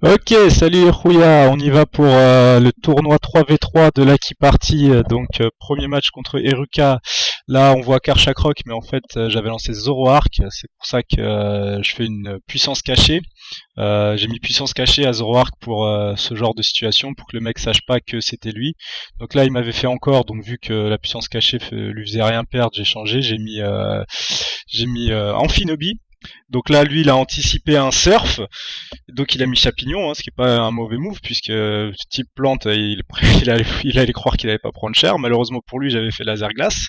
Ok, salut Rouya, on y va pour le tournoi 3v3 de Lucky Party. Premier match contre Eruka. Là, on voit Karchakrok, mais en fait, j'avais lancé Zoroark. C'est pour ça que je fais une puissance cachée. J'ai mis puissance cachée à Zoroark pour ce genre de situation, pour que le mec sache pas que c'était lui. Donc là, il m'avait fait encore, donc vu que la puissance cachée lui faisait rien perdre, j'ai changé. J'ai mis Amphinobi. Donc là, lui, il a anticipé un surf. Donc il a mis Chapignon, ce qui est pas un mauvais move puisque ce type plante, il allait croire qu'il allait pas prendre cher. Malheureusement pour lui, j'avais fait laser glace.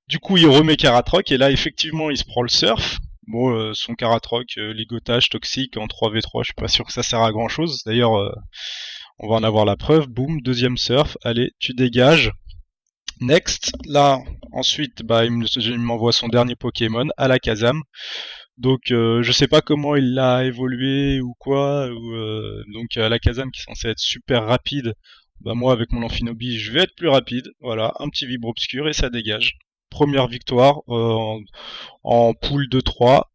Du coup, il remet Karatroc et là, effectivement, il se prend le surf. Bon, son Karatroc, ligotage toxique en 3v3, je suis pas sûr que ça sert à grand chose. D'ailleurs, on va en avoir la preuve. Boum, deuxième surf. Allez, tu dégages. Next. Là, ensuite, il m'envoie son dernier Pokémon à la Kazam. Donc je sais pas comment il l'a évolué ou quoi. Donc la Kazam qui est censée être super rapide, bah moi avec mon Amphinobi je vais être plus rapide. Voilà, un petit vibre obscur et ça dégage. Première victoire en poule de 3.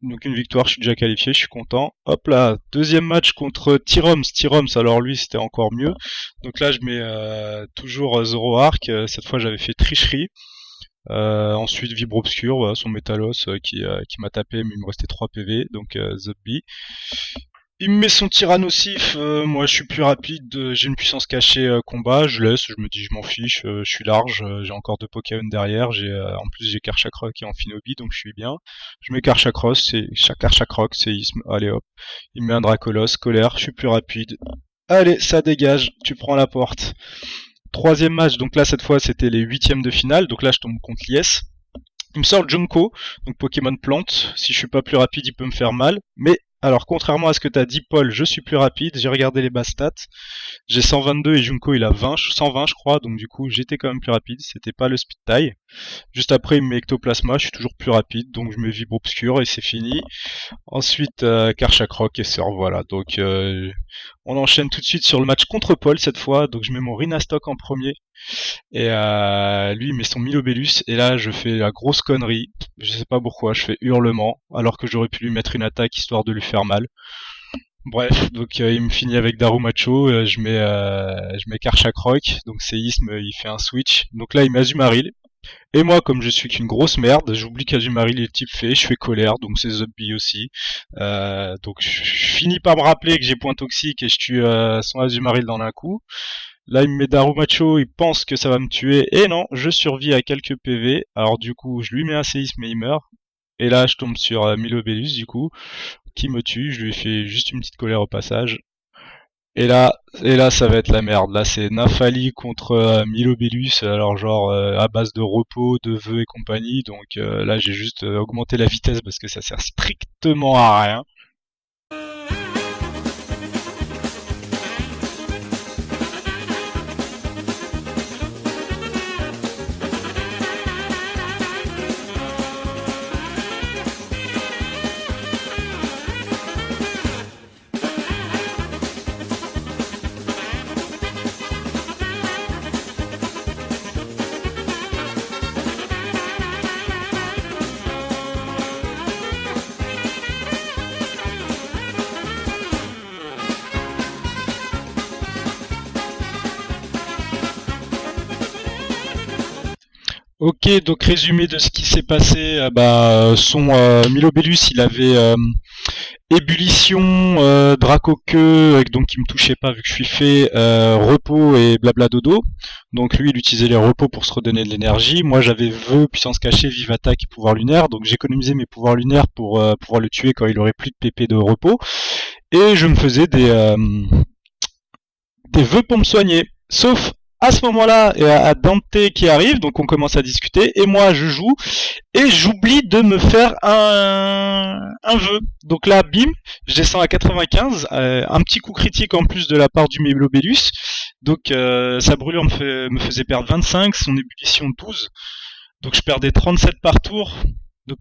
Donc une victoire, je suis déjà qualifié, je suis content. Hop là, deuxième match contre Tyroms. Tyroms, alors lui c'était encore mieux. Donc là je mets toujours Zoroark. Cette fois j'avais fait tricherie. Ensuite Vibre Obscur, voilà, son Métalos qui m'a tapé mais il me restait 3 PV, donc The Bee. Il me met son Tyrannosif, moi je suis plus rapide, j'ai une puissance cachée combat, je laisse, je me dis je m'en fiche, je suis large, j'ai encore 2 Pokémon derrière, en plus j'ai Karchakrok et Amphinobi donc je suis bien. Je mets Karchakross, c'est Karchakrok, séisme, allez hop. Il me met un Dracolos, colère, je suis plus rapide. Allez, ça dégage, tu prends la porte. Troisième match, donc là cette fois c'était les huitièmes de finale, donc là je tombe contre Lies. Il me sort le Junko, donc Pokémon plante. Si je suis pas plus rapide, il peut me faire mal. Mais alors, contrairement à ce que t'as dit, Paul, je suis plus rapide. J'ai regardé les bases stats. J'ai 122 et Junko il a 120 je crois. Donc du coup, j'étais quand même plus rapide. C'était pas le speed tie. Juste après, il me met Ectoplasma. Je suis toujours plus rapide. Donc je me vibre obscur et c'est fini. Ensuite, Karchakrok et sort. Voilà. Donc on enchaîne tout de suite sur le match contre Paul cette fois. Donc je mets mon Rhinastock en premier. Et lui il met son Milobellus et là je fais la grosse connerie, je sais pas pourquoi, je fais hurlement alors que j'aurais pu lui mettre une attaque histoire de lui faire mal. Bref, donc il me finit avec Darumacho, je mets Karchakrok, donc séisme, il fait un switch. Donc là il met Azumarill. Et moi comme je suis qu'une grosse merde, j'oublie qu'Azumarill est type fait, je fais colère, donc c'est Zubby aussi. Donc je finis par me rappeler que j'ai point toxique et je tue son Azumarill dans un coup. Là, il me met Darumacho, il pense que ça va me tuer. Et non, je survis à quelques PV. Alors du coup, je lui mets un séisme et il meurt. Et là, je tombe sur Milobellus, du coup, qui me tue. Je lui fais juste une petite colère au passage. Et là, ça va être la merde. Là, c'est Nafali contre Milobellus. Alors genre à base de repos, de vœux et compagnie. Donc là, j'ai juste augmenté la vitesse parce que ça sert strictement à rien. Ok, donc résumé de ce qui s'est passé, son Milobellus, il avait ébullition, Dracoqueux, donc il me touchait pas vu que je suis fait, repos et blabla dodo. Donc lui, il utilisait les repos pour se redonner de l'énergie. Moi, j'avais vœu, puissance cachée, vive attaque et pouvoir lunaire. Donc j'économisais mes pouvoirs lunaires pour pouvoir le tuer quand il aurait plus de PP de repos. Et je me faisais des vœux pour me soigner. Sauf à ce moment-là, à Dante qui arrive, donc on commence à discuter, et moi je joue, et j'oublie de me faire un vœu. Donc là, bim, je descends à 95, un petit coup critique en plus de la part du Melobellus, donc sa brûlure me faisait perdre 25, son ébullition 12, donc je perdais 37 par tour. Donc,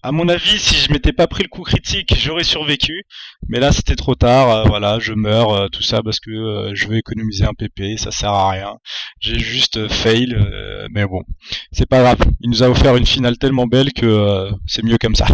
à mon avis, si je m'étais pas pris le coup critique, j'aurais survécu. Mais là, c'était trop tard. Voilà, je meurs, tout ça parce que je veux économiser un PP, ça sert à rien. J'ai juste fail, mais bon, c'est pas grave. Il nous a offert une finale tellement belle que c'est mieux comme ça.